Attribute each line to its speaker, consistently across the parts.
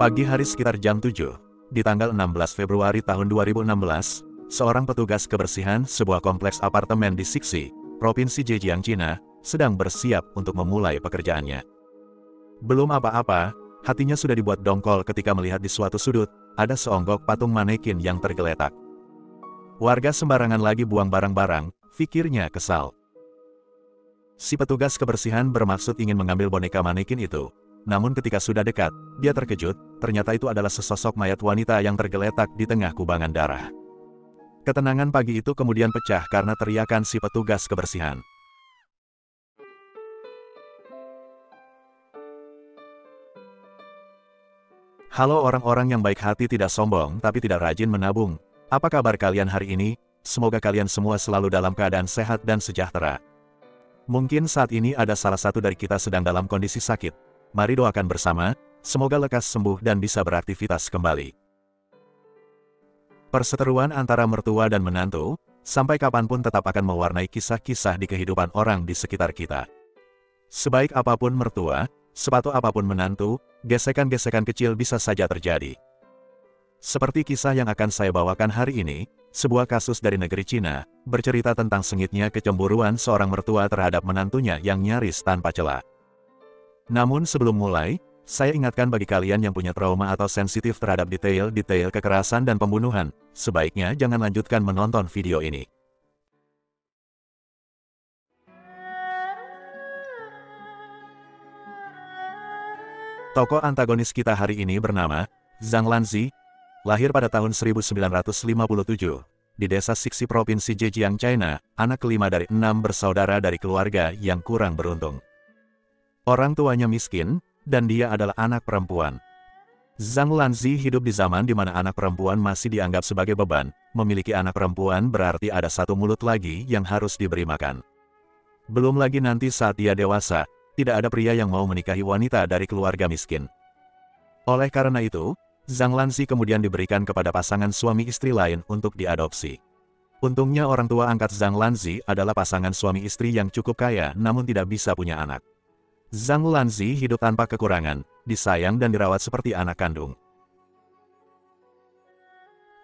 Speaker 1: Pagi hari sekitar jam 7, di tanggal 16 Februari tahun 2016, seorang petugas kebersihan sebuah kompleks apartemen di Siksi, Provinsi Zhejiang, Cina, sedang bersiap untuk memulai pekerjaannya. Belum apa-apa, hatinya sudah dibuat dongkol ketika melihat di suatu sudut, ada seonggok patung manekin yang tergeletak. Warga sembarangan lagi buang barang-barang, pikirnya kesal. Si petugas kebersihan bermaksud ingin mengambil boneka manekin itu. Namun ketika sudah dekat, dia terkejut, ternyata itu adalah sesosok mayat wanita yang tergeletak di tengah kubangan darah. Ketenangan pagi itu kemudian pecah karena teriakan si petugas kebersihan. Halo orang-orang yang baik hati, tidak sombong tapi tidak rajin menabung. Apa kabar kalian hari ini? Semoga kalian semua selalu dalam keadaan sehat dan sejahtera. Mungkin saat ini ada salah satu dari kita sedang dalam kondisi sakit. Mari doakan bersama, semoga lekas sembuh dan bisa beraktivitas kembali. Perseteruan antara mertua dan menantu, sampai kapanpun tetap akan mewarnai kisah-kisah di kehidupan orang di sekitar kita. Sebaik apapun mertua, sepatu apapun menantu, gesekan-gesekan kecil bisa saja terjadi. Seperti kisah yang akan saya bawakan hari ini, sebuah kasus dari negeri Cina, bercerita tentang sengitnya kecemburuan seorang mertua terhadap menantunya yang nyaris tanpa celah. Namun sebelum mulai, saya ingatkan bagi kalian yang punya trauma atau sensitif terhadap detail-detail kekerasan dan pembunuhan, sebaiknya jangan lanjutkan menonton video ini. Tokoh antagonis kita hari ini bernama Zhang Lanzi, lahir pada tahun 1957, di desa Siksi Provinsi Zhejiang, China, anak kelima dari 6 bersaudara dari keluarga yang kurang beruntung. Orang tuanya miskin, dan dia adalah anak perempuan. Zhang Lanzi hidup di zaman di mana anak perempuan masih dianggap sebagai beban. Memiliki anak perempuan berarti ada satu mulut lagi yang harus diberi makan. Belum lagi nanti saat dia dewasa, tidak ada pria yang mau menikahi wanita dari keluarga miskin. Oleh karena itu, Zhang Lanzi kemudian diberikan kepada pasangan suami istri lain untuk diadopsi. Untungnya orang tua angkat Zhang Lanzi adalah pasangan suami istri yang cukup kaya namun tidak bisa punya anak. Zhang Lanzi hidup tanpa kekurangan, disayang dan dirawat seperti anak kandung.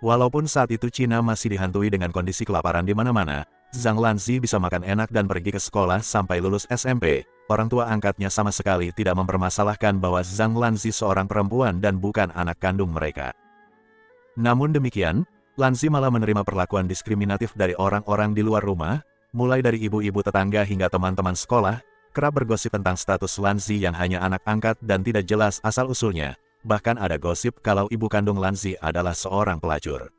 Speaker 1: Walaupun saat itu Cina masih dihantui dengan kondisi kelaparan di mana-mana, Zhang Lanzi bisa makan enak dan pergi ke sekolah sampai lulus SMP. Orang tua angkatnya sama sekali tidak mempermasalahkan bahwa Zhang Lanzi seorang perempuan dan bukan anak kandung mereka. Namun demikian, Lanzi malah menerima perlakuan diskriminatif dari orang-orang di luar rumah, mulai dari ibu-ibu tetangga hingga teman-teman sekolah, kerap bergosip tentang status Lanzi yang hanya anak angkat dan tidak jelas asal-usulnya. Bahkan ada gosip kalau ibu kandung Lanzi adalah seorang pelacur.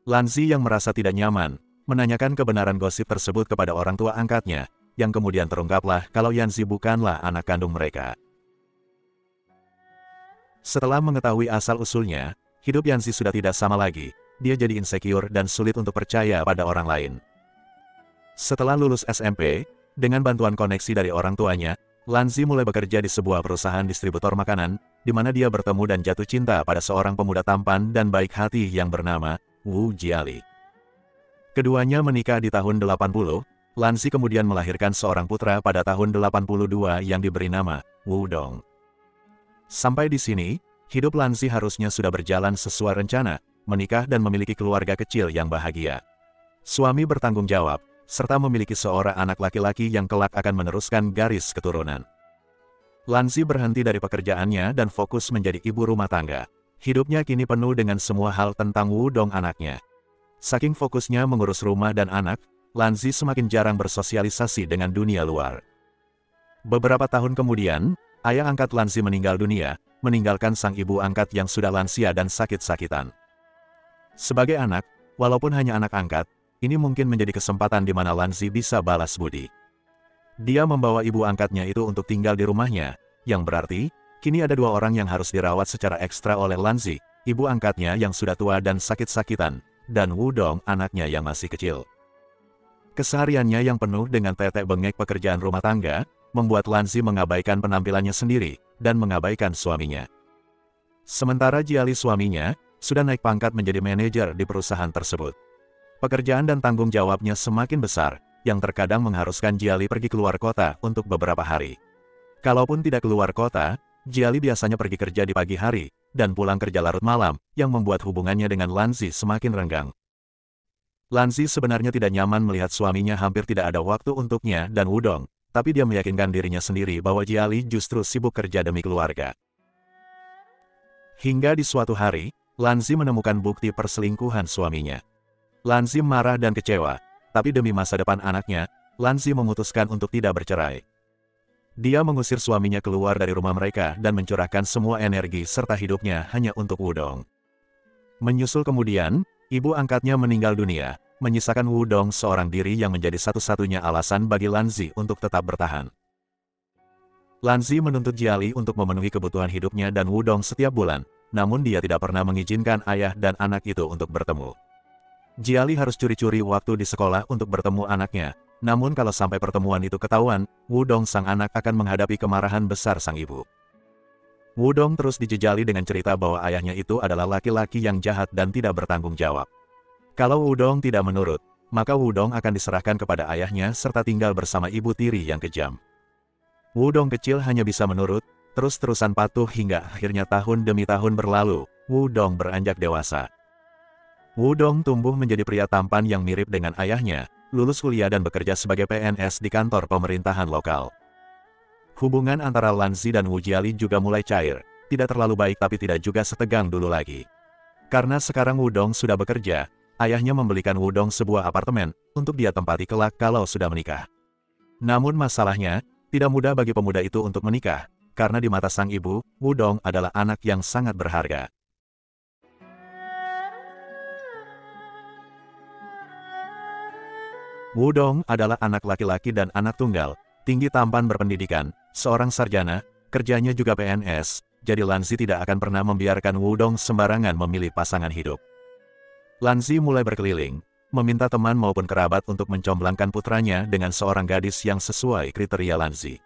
Speaker 1: Lanzi yang merasa tidak nyaman, menanyakan kebenaran gosip tersebut kepada orang tua angkatnya, yang kemudian terungkaplah kalau Yanzi bukanlah anak kandung mereka. Setelah mengetahui asal-usulnya, hidup Yanzi sudah tidak sama lagi, dia jadi insecure dan sulit untuk percaya pada orang lain. Setelah lulus SMP, dengan bantuan koneksi dari orang tuanya, Lanzi mulai bekerja di sebuah perusahaan distributor makanan, di mana dia bertemu dan jatuh cinta pada seorang pemuda tampan dan baik hati yang bernama Wu Jiali. Keduanya menikah di tahun 80, Lanzi kemudian melahirkan seorang putra pada tahun 82 yang diberi nama Wu Dong. Sampai di sini, hidup Lanzi harusnya sudah berjalan sesuai rencana, menikah dan memiliki keluarga kecil yang bahagia. Suami bertanggung jawab, serta memiliki seorang anak laki-laki yang kelak akan meneruskan garis keturunan. Lanzi berhenti dari pekerjaannya dan fokus menjadi ibu rumah tangga. Hidupnya kini penuh dengan semua hal tentang Wu Dong anaknya. Saking fokusnya mengurus rumah dan anak, Lanzi semakin jarang bersosialisasi dengan dunia luar. Beberapa tahun kemudian, ayah angkat Lanzi meninggal dunia, meninggalkan sang ibu angkat yang sudah lansia dan sakit-sakitan. Sebagai anak, walaupun hanya anak angkat, ini mungkin menjadi kesempatan di mana Lanzi bisa balas budi. Dia membawa ibu angkatnya itu untuk tinggal di rumahnya, yang berarti, kini ada 2 orang yang harus dirawat secara ekstra oleh Lanzi, ibu angkatnya yang sudah tua dan sakit-sakitan, dan Wu Dong anaknya yang masih kecil. Kesehariannya yang penuh dengan tetek bengek pekerjaan rumah tangga, membuat Lanzi mengabaikan penampilannya sendiri, dan mengabaikan suaminya. Sementara Jiali suaminya, sudah naik pangkat menjadi manajer di perusahaan tersebut. Pekerjaan dan tanggung jawabnya semakin besar, yang terkadang mengharuskan Jiali pergi keluar kota untuk beberapa hari. Kalaupun tidak keluar kota, Jiali biasanya pergi kerja di pagi hari, dan pulang kerja larut malam, yang membuat hubungannya dengan Lanzi semakin renggang. Lanzi sebenarnya tidak nyaman melihat suaminya hampir tidak ada waktu untuknya dan Wudong, tapi dia meyakinkan dirinya sendiri bahwa Jiali justru sibuk kerja demi keluarga. Hingga di suatu hari, Lanzi menemukan bukti perselingkuhan suaminya. Lanzi marah dan kecewa, tapi demi masa depan anaknya, Lanzi memutuskan untuk tidak bercerai. Dia mengusir suaminya keluar dari rumah mereka dan mencurahkan semua energi serta hidupnya hanya untuk Wudong. Menyusul kemudian, ibu angkatnya meninggal dunia, menyisakan Wudong seorang diri yang menjadi satu-satunya alasan bagi Lanzi untuk tetap bertahan. Lanzi menuntut Jiali untuk memenuhi kebutuhan hidupnya dan Wudong setiap bulan, namun dia tidak pernah mengizinkan ayah dan anak itu untuk bertemu. Jiali harus curi-curi waktu di sekolah untuk bertemu anaknya, namun kalau sampai pertemuan itu ketahuan, Wudong sang anak akan menghadapi kemarahan besar sang ibu. Wudong terus dijejali dengan cerita bahwa ayahnya itu adalah laki-laki yang jahat dan tidak bertanggung jawab. Kalau Wudong tidak menurut, maka Wudong akan diserahkan kepada ayahnya serta tinggal bersama ibu tiri yang kejam. Wudong kecil hanya bisa menurut, terus-terusan patuh hingga akhirnya tahun demi tahun berlalu, Wudong beranjak dewasa. Wudong tumbuh menjadi pria tampan yang mirip dengan ayahnya, lulus kuliah dan bekerja sebagai PNS di kantor pemerintahan lokal. Hubungan antara Lanzi dan Wu Jiali juga mulai cair, tidak terlalu baik tapi tidak juga setegang dulu lagi. Karena sekarang Wudong sudah bekerja, ayahnya membelikan Wudong sebuah apartemen, untuk dia tempati kelak kalau sudah menikah. Namun masalahnya, tidak mudah bagi pemuda itu untuk menikah, karena di mata sang ibu, Wudong adalah anak yang sangat berharga. Wudong adalah anak laki-laki dan anak tunggal, tinggi tampan berpendidikan, seorang sarjana, kerjanya juga PNS, jadi Lanzi tidak akan pernah membiarkan Wudong sembarangan memilih pasangan hidup. Lanzi mulai berkeliling, meminta teman maupun kerabat untuk mencomblangkan putranya dengan seorang gadis yang sesuai kriteria Lanzi.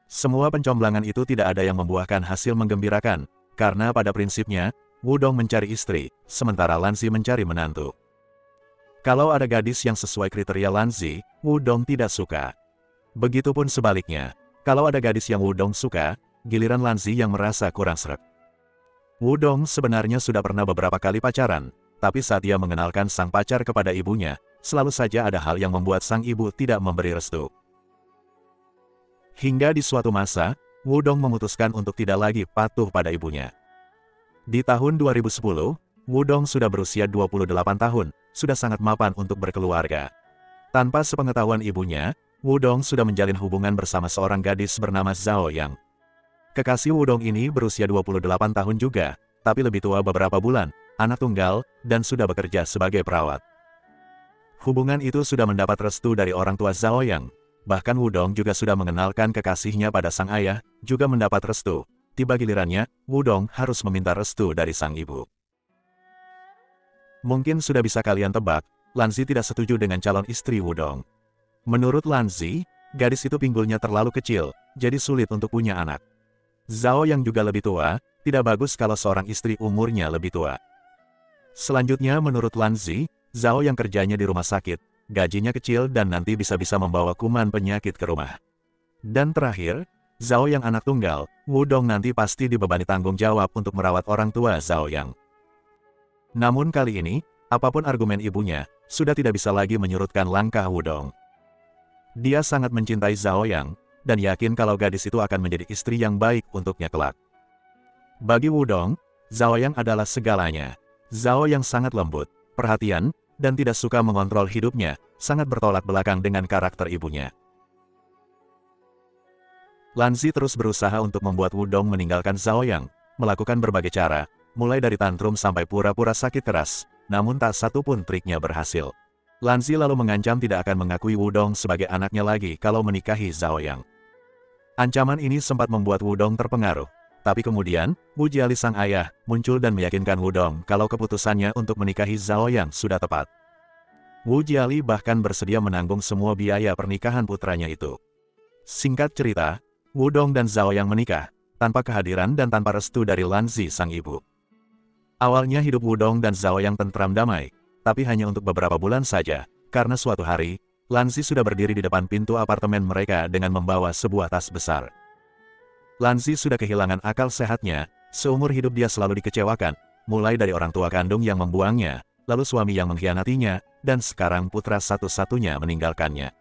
Speaker 1: Semua pencomblangan itu tidak ada yang membuahkan hasil menggembirakan, karena pada prinsipnya, Wudong mencari istri, sementara Lanzi mencari menantu. Kalau ada gadis yang sesuai kriteria Lanzi, Wudong tidak suka. Begitupun sebaliknya, kalau ada gadis yang Wudong suka, giliran Lanzi yang merasa kurang sreg. Wudong sebenarnya sudah pernah beberapa kali pacaran, tapi saat dia mengenalkan sang pacar kepada ibunya, selalu saja ada hal yang membuat sang ibu tidak memberi restu. Hingga di suatu masa, Wudong memutuskan untuk tidak lagi patuh pada ibunya. Di tahun 2010, Wudong sudah berusia 28 tahun, sudah sangat mapan untuk berkeluarga. Tanpa sepengetahuan ibunya, Wudong sudah menjalin hubungan bersama seorang gadis bernama Zhao Yang. Kekasih Wudong ini berusia 28 tahun juga, tapi lebih tua beberapa bulan, anak tunggal, dan sudah bekerja sebagai perawat. Hubungan itu sudah mendapat restu dari orang tua Zhao Yang. Bahkan Wudong juga sudah mengenalkan kekasihnya pada sang ayah, juga mendapat restu. Tiba gilirannya, Wudong harus meminta restu dari sang ibu. Mungkin sudah bisa kalian tebak, Lanzi tidak setuju dengan calon istri Wudong. Menurut Lanzi, gadis itu pinggulnya terlalu kecil, jadi sulit untuk punya anak. Zhao yang juga lebih tua, tidak bagus kalau seorang istri umurnya lebih tua. Selanjutnya menurut Lanzi, Zhao yang kerjanya di rumah sakit, gajinya kecil dan nanti bisa-bisa membawa kuman penyakit ke rumah. Dan terakhir, Zhao yang anak tunggal, Wudong nanti pasti dibebani tanggung jawab untuk merawat orang tua Zhao Yang. Namun kali ini, apapun argumen ibunya, sudah tidak bisa lagi menyurutkan langkah Wudong. Dia sangat mencintai Zhao Yang, dan yakin kalau gadis itu akan menjadi istri yang baik untuknya kelak. Bagi Wudong, Zhao Yang adalah segalanya. Zhao Yang sangat lembut, perhatian, dan tidak suka mengontrol hidupnya, sangat bertolak belakang dengan karakter ibunya. Lanzi terus berusaha untuk membuat Wudong meninggalkan Zhao Yang, melakukan berbagai cara, mulai dari tantrum sampai pura-pura sakit keras, namun tak satu pun triknya berhasil. Lanzi lalu mengancam tidak akan mengakui Wudong sebagai anaknya lagi kalau menikahi Zhao Yang. Ancaman ini sempat membuat Wudong terpengaruh, tapi kemudian, Wu Jiali sang ayah, muncul dan meyakinkan Wudong kalau keputusannya untuk menikahi Zhao Yang sudah tepat. Wu Jiali bahkan bersedia menanggung semua biaya pernikahan putranya itu. Singkat cerita, Wudong dan Zhao Yang menikah, tanpa kehadiran dan tanpa restu dari Lanzi sang ibu. Awalnya hidup Wudong dan Zhao Yang tentram damai, tapi hanya untuk beberapa bulan saja, karena suatu hari, Lanzi sudah berdiri di depan pintu apartemen mereka dengan membawa sebuah tas besar. Lanzi sudah kehilangan akal sehatnya, seumur hidup dia selalu dikecewakan, mulai dari orang tua kandung yang membuangnya, lalu suami yang mengkhianatinya, dan sekarang putra satu-satunya meninggalkannya.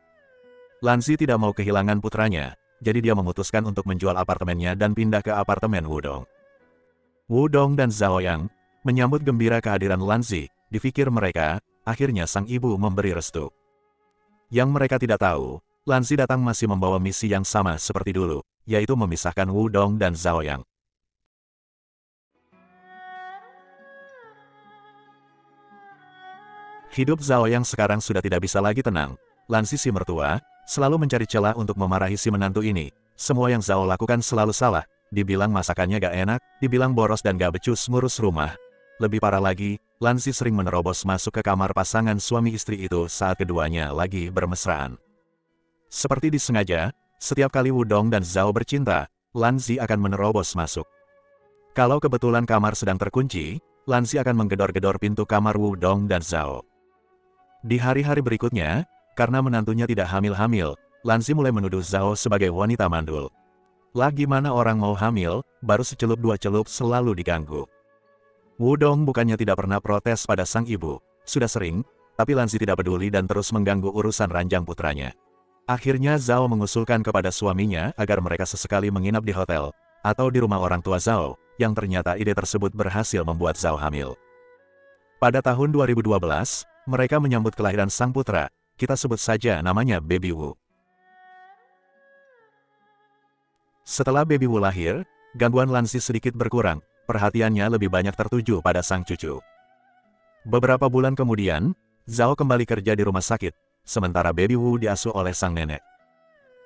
Speaker 1: Lanzi tidak mau kehilangan putranya, jadi dia memutuskan untuk menjual apartemennya dan pindah ke apartemen Wudong. Wudong dan Zhao Yang menyambut gembira kehadiran Lanzi, dipikir mereka, akhirnya sang ibu memberi restu. Yang mereka tidak tahu, Lanzi datang masih membawa misi yang sama seperti dulu, yaitu memisahkan Wudong dan Zhao Yang. Hidup Zhao Yang sekarang sudah tidak bisa lagi tenang. Lanzi si mertua selalu mencari celah untuk memarahi si menantu ini. Semua yang Zhao lakukan selalu salah. Dibilang masakannya gak enak, dibilang boros dan gak becus ngurus rumah. Lebih parah lagi, Lanzi sering menerobos masuk ke kamar pasangan suami istri itu saat keduanya lagi bermesraan. Seperti disengaja, setiap kali Wudong dan Zhao bercinta, Lanzi akan menerobos masuk. Kalau kebetulan kamar sedang terkunci, Lanzi akan menggedor-gedor pintu kamar Wudong dan Zhao. Di hari-hari berikutnya, karena menantunya tidak hamil-hamil, Lanzi mulai menuduh Zhao sebagai wanita mandul. Lah gimana orang mau hamil, baru secelup dua celup selalu diganggu. Wudong bukannya tidak pernah protes pada sang ibu, sudah sering, tapi Lanzi tidak peduli dan terus mengganggu urusan ranjang putranya. Akhirnya Zhao mengusulkan kepada suaminya agar mereka sesekali menginap di hotel, atau di rumah orang tua Zhao, yang ternyata ide tersebut berhasil membuat Zhao hamil. Pada tahun 2012, mereka menyambut kelahiran sang putra, kita sebut saja namanya Baby Wu. Setelah Baby Wu lahir, gangguan Lanzi sedikit berkurang, perhatiannya lebih banyak tertuju pada sang cucu. Beberapa bulan kemudian, Zhao kembali kerja di rumah sakit, sementara Baby Wu diasuh oleh sang nenek.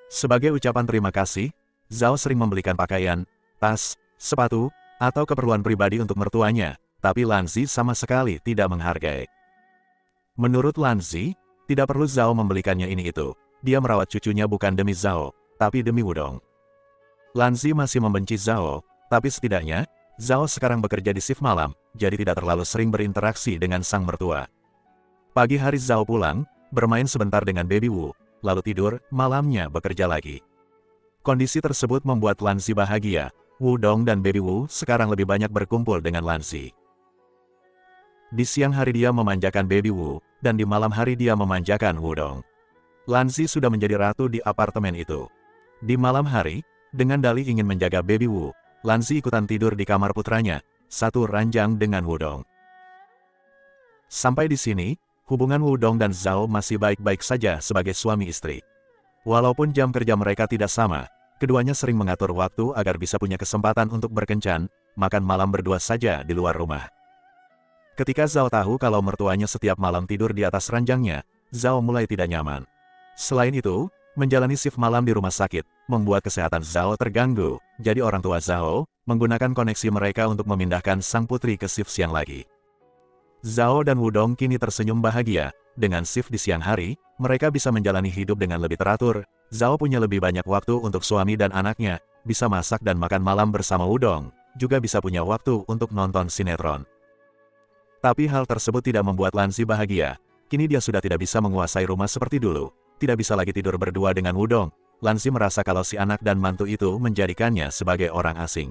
Speaker 1: Sebagai ucapan terima kasih, Zhao sering membelikan pakaian, tas, sepatu, atau keperluan pribadi untuk mertuanya, tapi Lanzi sama sekali tidak menghargai. Menurut Lanzi, tidak perlu Zhao membelikannya ini itu, dia merawat cucunya bukan demi Zhao, tapi demi Wudong. Lanzi masih membenci Zhao, tapi setidaknya, Zhao sekarang bekerja di shift malam, jadi tidak terlalu sering berinteraksi dengan sang mertua. Pagi hari Zhao pulang, bermain sebentar dengan Baby Wu, lalu tidur, malamnya bekerja lagi. Kondisi tersebut membuat Lanzi bahagia. Wudong dan Baby Wu sekarang lebih banyak berkumpul dengan Lanzi. Di siang hari dia memanjakan Baby Wu, dan di malam hari dia memanjakan Wudong. Lanzi sudah menjadi ratu di apartemen itu. Di malam hari, dengan dalih ingin menjaga Baby Wu, Lanzi ikutan tidur di kamar putranya, satu ranjang dengan Wudong. Sampai di sini, hubungan Wudong dan Zhao masih baik-baik saja sebagai suami istri. Walaupun jam kerja mereka tidak sama, keduanya sering mengatur waktu agar bisa punya kesempatan untuk berkencan, makan malam berdua saja di luar rumah. Ketika Zhao tahu kalau mertuanya setiap malam tidur di atas ranjangnya, Zhao mulai tidak nyaman. Selain itu, menjalani shift malam di rumah sakit, membuat kesehatan Zhao terganggu, jadi orang tua Zhao menggunakan koneksi mereka untuk memindahkan sang putri ke shift siang lagi. Zhao dan Wudong kini tersenyum bahagia, dengan shift di siang hari, mereka bisa menjalani hidup dengan lebih teratur. Zhao punya lebih banyak waktu untuk suami dan anaknya, bisa masak dan makan malam bersama Wudong, juga bisa punya waktu untuk nonton sinetron. Tapi hal tersebut tidak membuat Lanzi bahagia, kini dia sudah tidak bisa menguasai rumah seperti dulu, tidak bisa lagi tidur berdua dengan Wudong. Lanzi merasa kalau si anak dan mantu itu menjadikannya sebagai orang asing.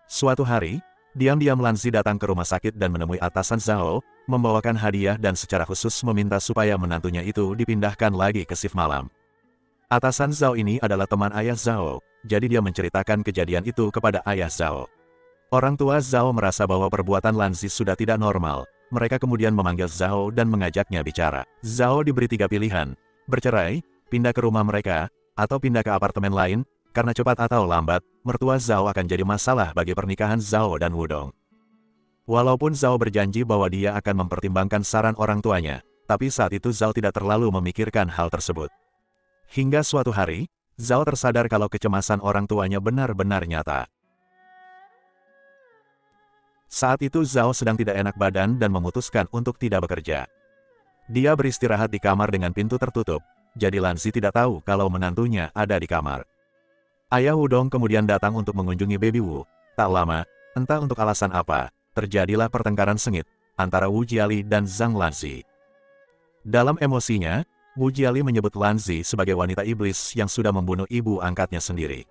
Speaker 1: Suatu hari, diam-diam Lanzi datang ke rumah sakit dan menemui atasan Zhao, membawakan hadiah dan secara khusus meminta supaya menantunya itu dipindahkan lagi ke shift malam. Atasan Zhao ini adalah teman ayah Zhao, jadi dia menceritakan kejadian itu kepada ayah Zhao. Orang tua Zhao merasa bahwa perbuatan Lanzi sudah tidak normal, mereka kemudian memanggil Zhao dan mengajaknya bicara. Zhao diberi 3 pilihan, bercerai, pindah ke rumah mereka, atau pindah ke apartemen lain, karena cepat atau lambat, mertua Zhao akan jadi masalah bagi pernikahan Zhao dan Wudong. Walaupun Zhao berjanji bahwa dia akan mempertimbangkan saran orang tuanya, tapi saat itu Zhao tidak terlalu memikirkan hal tersebut. Hingga suatu hari, Zhao tersadar kalau kecemasan orang tuanya benar-benar nyata. Saat itu Zhao sedang tidak enak badan dan memutuskan untuk tidak bekerja. Dia beristirahat di kamar dengan pintu tertutup, jadi Lanzi tidak tahu kalau menantunya ada di kamar. Ayah Wudong kemudian datang untuk mengunjungi Baby Wu. Tak lama, entah untuk alasan apa, terjadilah pertengkaran sengit antara Wu Jiali dan Zhang Lanzi. Dalam emosinya, Wu Jiali menyebut Lanzi sebagai wanita iblis yang sudah membunuh ibu angkatnya sendiri.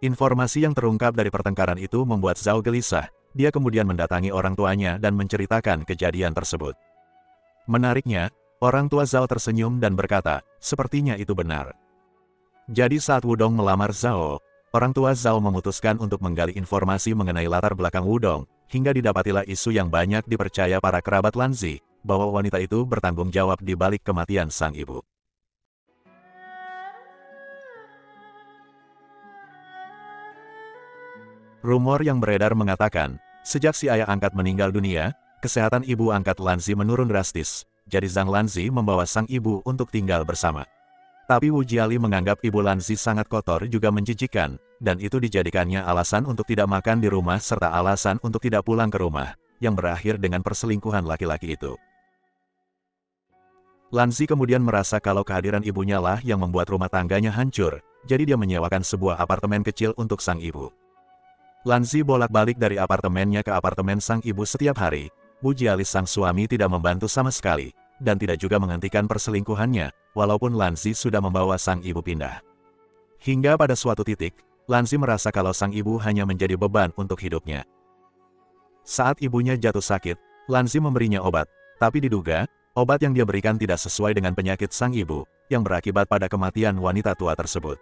Speaker 1: Informasi yang terungkap dari pertengkaran itu membuat Zhao gelisah. Dia kemudian mendatangi orang tuanya dan menceritakan kejadian tersebut. Menariknya, orang tua Zhao tersenyum dan berkata, sepertinya itu benar. Jadi saat Wudong melamar Zhao, orang tua Zhao memutuskan untuk menggali informasi mengenai latar belakang Wudong, hingga didapatilah isu yang banyak dipercaya para kerabat Lanzi, bahwa wanita itu bertanggung jawab di balik kematian sang ibu. Rumor yang beredar mengatakan, sejak si ayah angkat meninggal dunia, kesehatan ibu angkat Lanzi menurun drastis, jadi Zhang Lanzi membawa sang ibu untuk tinggal bersama. Tapi Wu Jiali menganggap ibu Lanzi sangat kotor juga menjijikan, dan itu dijadikannya alasan untuk tidak makan di rumah serta alasan untuk tidak pulang ke rumah, yang berakhir dengan perselingkuhan laki-laki itu. Lanzi kemudian merasa kalau kehadiran ibunya lah yang membuat rumah tangganya hancur, jadi dia menyewakan sebuah apartemen kecil untuk sang ibu. Lanzi bolak-balik dari apartemennya ke apartemen sang ibu setiap hari. Wu Jiali sang suami tidak membantu sama sekali, dan tidak juga menghentikan perselingkuhannya, walaupun Lanzi sudah membawa sang ibu pindah. Hingga pada suatu titik, Lanzi merasa kalau sang ibu hanya menjadi beban untuk hidupnya. Saat ibunya jatuh sakit, Lanzi memberinya obat, tapi diduga, obat yang dia berikan tidak sesuai dengan penyakit sang ibu, yang berakibat pada kematian wanita tua tersebut.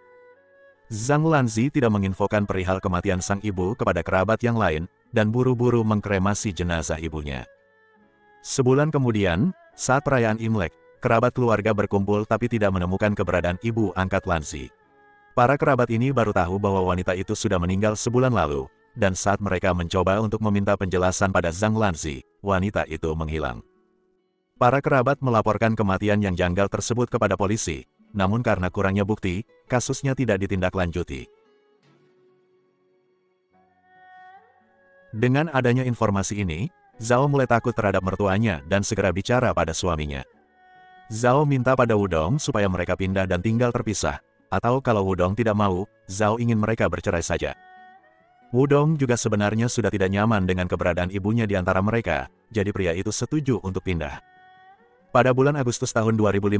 Speaker 1: Zhang Lanzi tidak menginfokan perihal kematian sang ibu kepada kerabat yang lain, dan buru-buru mengkremasi jenazah ibunya. Sebulan kemudian, saat perayaan Imlek, kerabat keluarga berkumpul tapi tidak menemukan keberadaan ibu angkat Lanzi. Para kerabat ini baru tahu bahwa wanita itu sudah meninggal sebulan lalu, dan saat mereka mencoba untuk meminta penjelasan pada Zhang Lanzi, wanita itu menghilang. Para kerabat melaporkan kematian yang janggal tersebut kepada polisi, namun karena kurangnya bukti, kasusnya tidak ditindaklanjuti. Dengan adanya informasi ini, Zhao mulai takut terhadap mertuanya dan segera bicara pada suaminya. Zhao minta pada Wudong supaya mereka pindah dan tinggal terpisah, atau kalau Wudong tidak mau, Zhao ingin mereka bercerai saja. Wudong juga sebenarnya sudah tidak nyaman dengan keberadaan ibunya di antara mereka, jadi pria itu setuju untuk pindah. Pada bulan Agustus tahun 2015,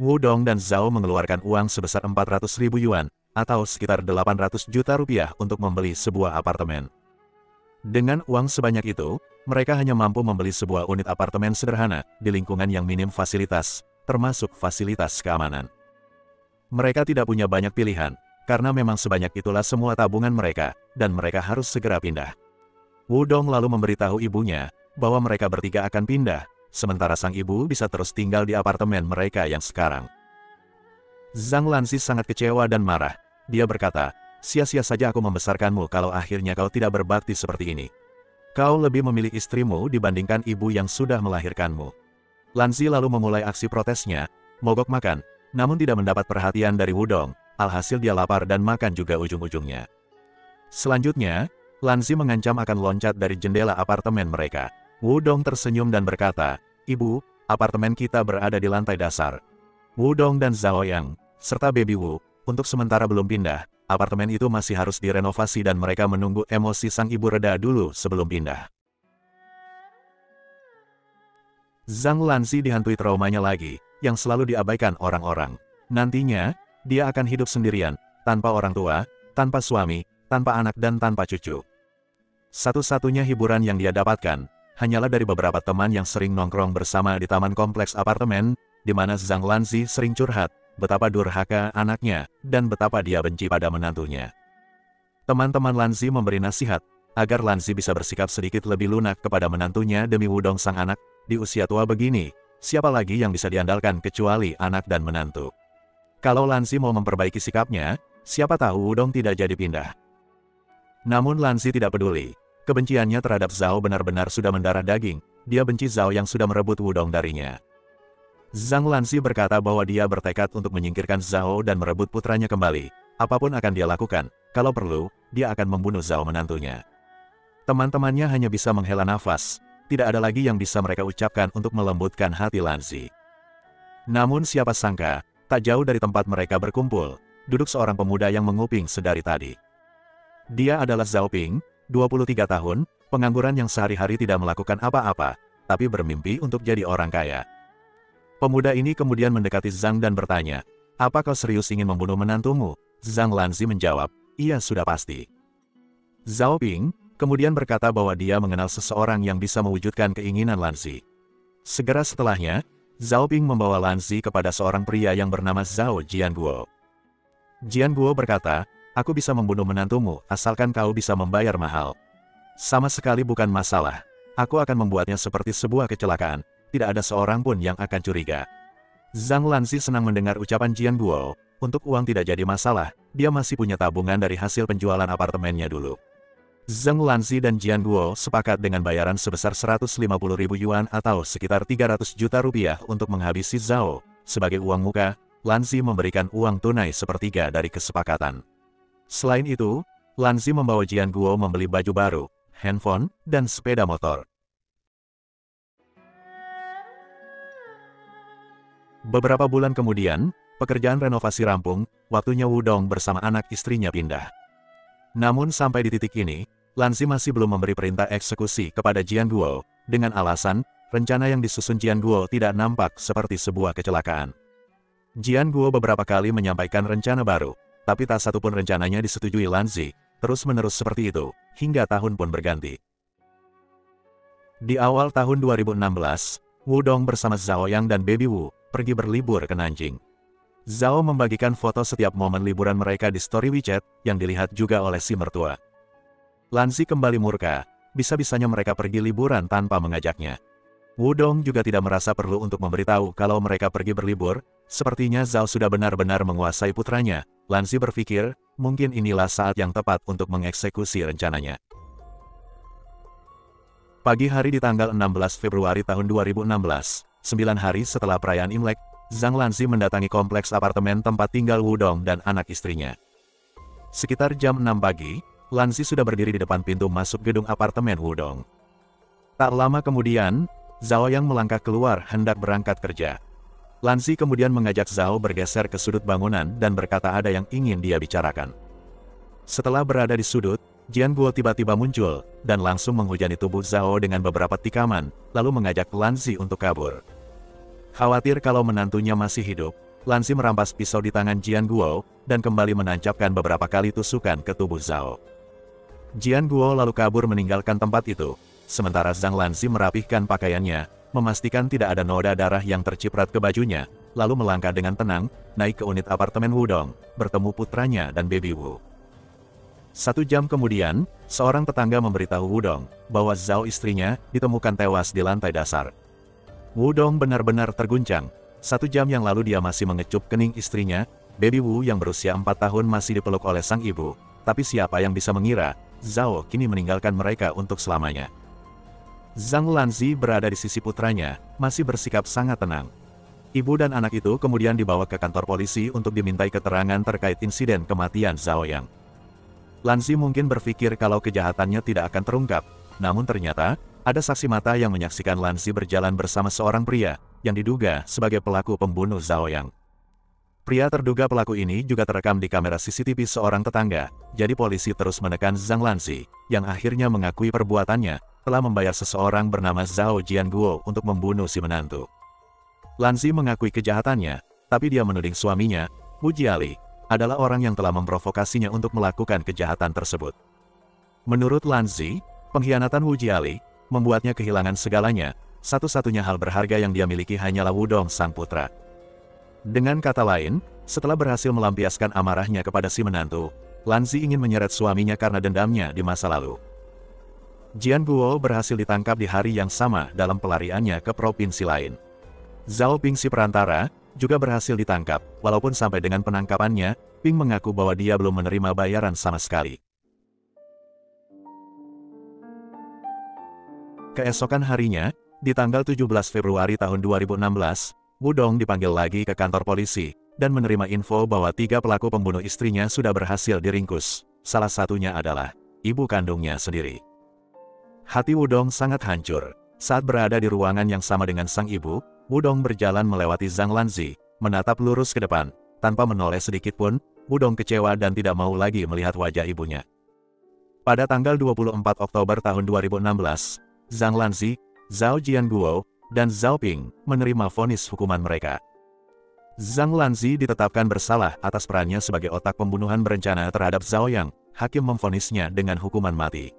Speaker 1: Wudong dan Zhao mengeluarkan uang sebesar 400.000 yuan, atau sekitar 800 juta rupiah untuk membeli sebuah apartemen. Dengan uang sebanyak itu, mereka hanya mampu membeli sebuah unit apartemen sederhana, di lingkungan yang minim fasilitas, termasuk fasilitas keamanan. Mereka tidak punya banyak pilihan, karena memang sebanyak itulah semua tabungan mereka, dan mereka harus segera pindah. Wudong lalu memberitahu ibunya, bahwa mereka bertiga akan pindah, sementara sang ibu bisa terus tinggal di apartemen mereka yang sekarang. Zhang Lanzi sangat kecewa dan marah. Dia berkata, sia-sia saja aku membesarkanmu kalau akhirnya kau tidak berbakti seperti ini. Kau lebih memilih istrimu dibandingkan ibu yang sudah melahirkanmu. Lanzi lalu memulai aksi protesnya, mogok makan, namun tidak mendapat perhatian dari Wudong, alhasil dia lapar dan makan juga ujung-ujungnya. Selanjutnya, Lanzi mengancam akan loncat dari jendela apartemen mereka. Wudong tersenyum dan berkata, Ibu, apartemen kita berada di lantai dasar. Wudong dan Zhao Yang, serta Baby Wu, untuk sementara belum pindah, apartemen itu masih harus direnovasi dan mereka menunggu emosi sang ibu reda dulu sebelum pindah. Zhang Lanzi dihantui traumanya lagi, yang selalu diabaikan orang-orang. Nantinya, dia akan hidup sendirian, tanpa orang tua, tanpa suami, tanpa anak dan tanpa cucu. Satu-satunya hiburan yang dia dapatkan, hanyalah dari beberapa teman yang sering nongkrong bersama di taman kompleks apartemen, di mana Zhang Lanzi sering curhat, betapa durhaka anaknya, dan betapa dia benci pada menantunya. Teman-teman Lanzi memberi nasihat, agar Lanzi bisa bersikap sedikit lebih lunak kepada menantunya demi Wudong sang anak, di usia tua begini, siapa lagi yang bisa diandalkan kecuali anak dan menantu. Kalau Lanzi mau memperbaiki sikapnya, siapa tahu Wudong tidak jadi pindah. Namun Lanzi tidak peduli. Kebenciannya terhadap Zhao benar-benar sudah mendarah daging, dia benci Zhao yang sudah merebut Wudong darinya. Zhang Lanzi berkata bahwa dia bertekad untuk menyingkirkan Zhao dan merebut putranya kembali, apapun akan dia lakukan, kalau perlu, dia akan membunuh Zhao menantunya. Teman-temannya hanya bisa menghela nafas, tidak ada lagi yang bisa mereka ucapkan untuk melembutkan hati Lanzi. Namun siapa sangka, tak jauh dari tempat mereka berkumpul, duduk seorang pemuda yang menguping sedari tadi. Dia adalah Zhao Ping, 23 tahun, pengangguran yang sehari-hari tidak melakukan apa-apa, tapi bermimpi untuk jadi orang kaya. Pemuda ini kemudian mendekati Zhang dan bertanya, apa kau serius ingin membunuh menantumu? Zhang Lanzi menjawab, ia sudah pasti. Zhao Ping kemudian berkata bahwa dia mengenal seseorang yang bisa mewujudkan keinginan Lan Zi. Segera setelahnya, Zhao Ping membawa Lan Zi kepada seorang pria yang bernama Zhao Jianguo. Jianguo berkata, "Aku bisa membunuh menantumu asalkan kau bisa membayar mahal." "Sama sekali bukan masalah. Aku akan membuatnya seperti sebuah kecelakaan. Tidak ada seorang pun yang akan curiga." Zhang Lanzi senang mendengar ucapan Jianguo. Untuk uang tidak jadi masalah, dia masih punya tabungan dari hasil penjualan apartemennya dulu. Zhang Lanzi dan Jianguo sepakat dengan bayaran sebesar 150.000 yuan atau sekitar 300 juta rupiah untuk menghabisi Zhao. Sebagai uang muka, Lanzi memberikan uang tunai sepertiga dari kesepakatan. Selain itu, Lanzi membawa Jianguo membeli baju baru, handphone, dan sepeda motor. Beberapa bulan kemudian, pekerjaan renovasi rampung, waktunya Wudong bersama anak istrinya pindah. Namun sampai di titik ini, Lanzi masih belum memberi perintah eksekusi kepada Jianguo, dengan alasan, rencana yang disusun Jianguo tidak nampak seperti sebuah kecelakaan. Jianguo beberapa kali menyampaikan rencana baru, tapi tak satu pun rencananya disetujui Lanzi, terus-menerus seperti itu, hingga tahun pun berganti. Di awal tahun 2016, Wudong bersama Zhao Yang dan Baby Wu pergi berlibur ke Nanjing. Zhao membagikan foto setiap momen liburan mereka di story WeChat yang dilihat juga oleh si mertua. Lanzi kembali murka, bisa-bisanya mereka pergi liburan tanpa mengajaknya. Wudong juga tidak merasa perlu untuk memberitahu kalau mereka pergi berlibur, sepertinya Zhao sudah benar-benar menguasai putranya. Lanzi berpikir, mungkin inilah saat yang tepat untuk mengeksekusi rencananya. Pagi hari di tanggal 16 Februari tahun 2016, 9 hari setelah perayaan Imlek, Zhang Lanzi mendatangi kompleks apartemen tempat tinggal Wudong dan anak istrinya. Sekitar jam 6 pagi, Lanzi sudah berdiri di depan pintu masuk gedung apartemen Wudong. Tak lama kemudian, Zhao Yang melangkah keluar hendak berangkat kerja. Lanzi kemudian mengajak Zhao bergeser ke sudut bangunan dan berkata ada yang ingin dia bicarakan. Setelah berada di sudut, Jianguo tiba-tiba muncul, dan langsung menghujani tubuh Zhao dengan beberapa tikaman, lalu mengajak Lanzi untuk kabur. Khawatir kalau menantunya masih hidup, Lanzi merampas pisau di tangan Jianguo, dan kembali menancapkan beberapa kali tusukan ke tubuh Zhao. Jianguo lalu kabur meninggalkan tempat itu, sementara Zhang Lanzi merapihkan pakaiannya, memastikan tidak ada noda darah yang terciprat ke bajunya, lalu melangkah dengan tenang, naik ke unit apartemen Wudong, bertemu putranya dan Baby Wu. 1 jam kemudian, seorang tetangga memberitahu Wudong bahwa Zhao istrinya ditemukan tewas di lantai dasar. Wudong benar-benar terguncang. 1 jam yang lalu dia masih mengecup kening istrinya, Baby Wu yang berusia 4 tahun masih dipeluk oleh sang ibu. Tapi siapa yang bisa mengira, Zhao kini meninggalkan mereka untuk selamanya. Zhang Lanzi berada di sisi putranya, masih bersikap sangat tenang. Ibu dan anak itu kemudian dibawa ke kantor polisi untuk dimintai keterangan terkait insiden kematian Zhao Yang. Lanzi mungkin berpikir kalau kejahatannya tidak akan terungkap, namun ternyata, ada saksi mata yang menyaksikan Lanzi berjalan bersama seorang pria, yang diduga sebagai pelaku pembunuh Zhao Yang. Pria terduga pelaku ini juga terekam di kamera CCTV seorang tetangga, jadi polisi terus menekan Zhang Lanzi, yang akhirnya mengakui perbuatannya, telah membayar seseorang bernama Zhao Jianguo untuk membunuh si menantu. Lanzi mengakui kejahatannya, tapi dia menuding suaminya, Wu Jiali, adalah orang yang telah memprovokasinya untuk melakukan kejahatan tersebut. Menurut Lanzi, pengkhianatan Wu Jiali membuatnya kehilangan segalanya, satu-satunya hal berharga yang dia miliki hanyalah Wudong sang putra. Dengan kata lain, setelah berhasil melampiaskan amarahnya kepada si menantu, Lanzi ingin menyeret suaminya karena dendamnya di masa lalu. Jianguo berhasil ditangkap di hari yang sama dalam pelariannya ke provinsi lain. Zhao Ping si perantara juga berhasil ditangkap, walaupun sampai dengan penangkapannya, Ping mengaku bahwa dia belum menerima bayaran sama sekali. Keesokan harinya, di tanggal 17 Februari tahun 2016, Wudong dipanggil lagi ke kantor polisi, dan menerima info bahwa 3 pelaku pembunuh istrinya sudah berhasil diringkus, salah satunya adalah ibu kandungnya sendiri. Hati Wudong sangat hancur. Saat berada di ruangan yang sama dengan sang ibu, Wudong berjalan melewati Zhang Lanzi, menatap lurus ke depan, tanpa menoleh sedikit pun. Wudong kecewa dan tidak mau lagi melihat wajah ibunya. Pada tanggal 24 Oktober tahun 2016, Zhang Lanzi, Zhao Jianguo, dan Zhao Ping menerima vonis hukuman mereka. Zhang Lanzi ditetapkan bersalah atas perannya sebagai otak pembunuhan berencana terhadap Zhao Yang. Hakim memvonisnya dengan hukuman mati.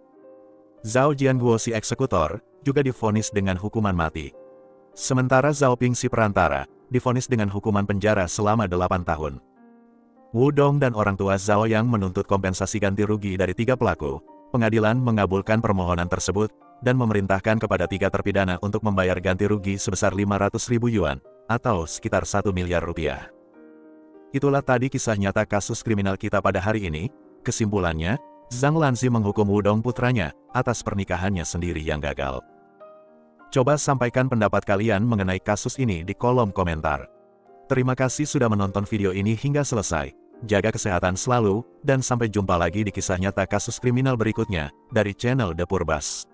Speaker 1: Zhao Jianguo si eksekutor juga divonis dengan hukuman mati. Sementara Zhao Ping si perantara divonis dengan hukuman penjara selama 8 tahun. Wu Dong dan orang tua Zhao Yang menuntut kompensasi ganti rugi dari 3 pelaku. Pengadilan mengabulkan permohonan tersebut dan memerintahkan kepada 3 terpidana untuk membayar ganti rugi sebesar 500.000 yuan, atau sekitar 1 miliar rupiah. Itulah tadi kisah nyata kasus kriminal kita pada hari ini. Kesimpulannya, Zhang Lanzi menghukum Wu Dong putranya atas pernikahannya sendiri yang gagal. Coba sampaikan pendapat kalian mengenai kasus ini di kolom komentar. Terima kasih sudah menonton video ini hingga selesai. Jaga kesehatan selalu, dan sampai jumpa lagi di kisah nyata kasus kriminal berikutnya dari channel The Purbas.